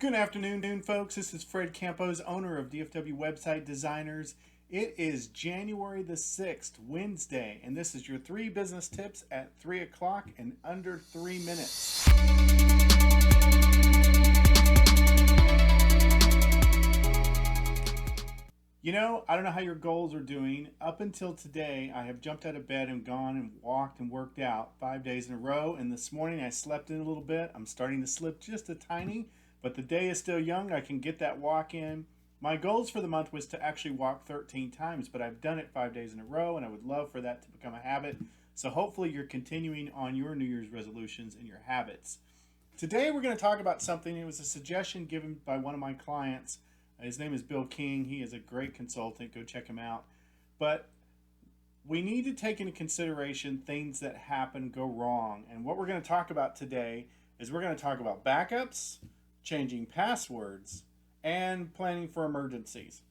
Good afternoon, folks. This is Fred Campos, owner of DFW Website Designers. It is January the 6th, Wednesday, and this is your 3 business tips at 3 o'clock in under 3 minutes. I don't know how your goals are doing. Up until today, I have jumped out of bed and gone and walked and worked out 5 days in a row, and this morning I slept in a little bit. I'm starting to slip just a tiny, but the day is still young. I can get that walk in. My goals for the month was to actually walk 13 times, but I've done it 5 days in a row, and I would love for that to become a habit. So hopefully you're continuing on your New Year's resolutions and your habits. Today we're going to talk about something. It was a suggestion given by one of my clients. His name is Bill King. He is a great consultant. Go check him out. But we need to take into consideration things that happen go wrong. And what we're going to talk about today is we're going to talk about backups, changing passwords, and planning for emergencies.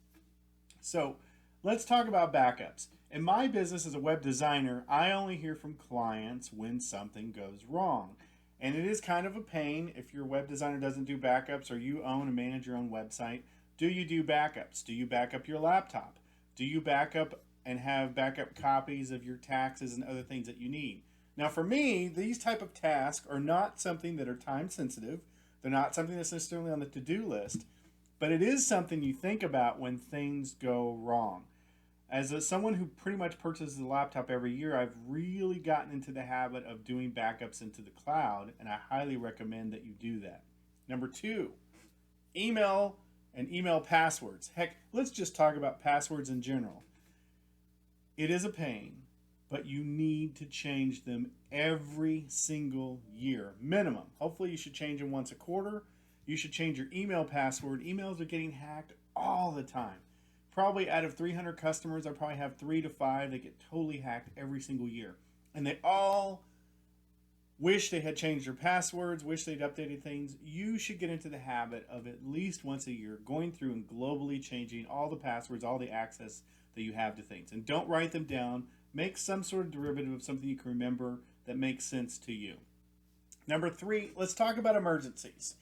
So let's talk about backups. In my business as a web designer, I only hear from clients when something goes wrong. And it is kind of a pain if your web designer doesn't do backups or you own and manage your own website. Do you do backups? Do you back up your laptop? Do you back up and have backup copies of your taxes and other things that you need? Now for me, these type of tasks are not something that are time sensitive. They're not something that's necessarily on the to-do list, but it is something you think about when things go wrong. As someone who pretty much purchases a laptop every year, I've really gotten into the habit of doing backups into the cloud, and I highly recommend that you do that. Number 2, email and email passwords. Heck, let's just talk about passwords in general. It is a pain, but you need to change them every single year, minimum. Hopefully you should change them once a quarter. You should change your email password. Emails are getting hacked all the time. Probably out of 300 customers, I probably have 3 to 5 that get totally hacked every single year. And they all wish they had changed their passwords, wish they'd updated things. You should get into the habit of at least once a year going through and globally changing all the passwords, all the access that you have to things. And don't write them down. Make some sort of derivative of something you can remember that makes sense to you. Number 3, let's talk about emergencies.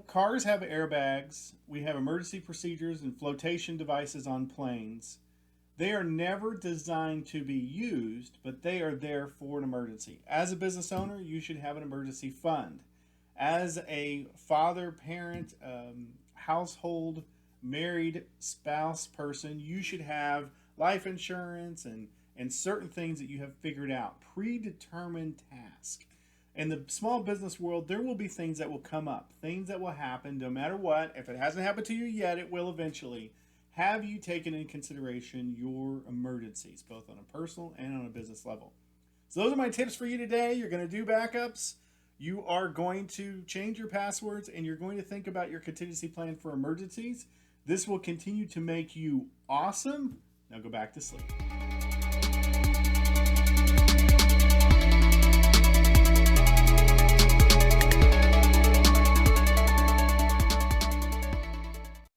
Cars have airbags. We have emergency procedures and flotation devices on planes. They are never designed to be used, but they are there for an emergency. As a business owner, you should have an emergency fund. As a father, parent, household, married spouse person, you should have life insurance and certain things that you have figured out, predetermined tasks. In the small business world, there will be things that will come up, things that will happen no matter what. If it hasn't happened to you yet, it will eventually. Have you taken into consideration your emergencies, both on a personal and on a business level? So those are my tips for you today. You're going to do backups. You are going to change your passwords, and you're going to think about your contingency plan for emergencies. This will continue to make you awesome. Now go back to sleep.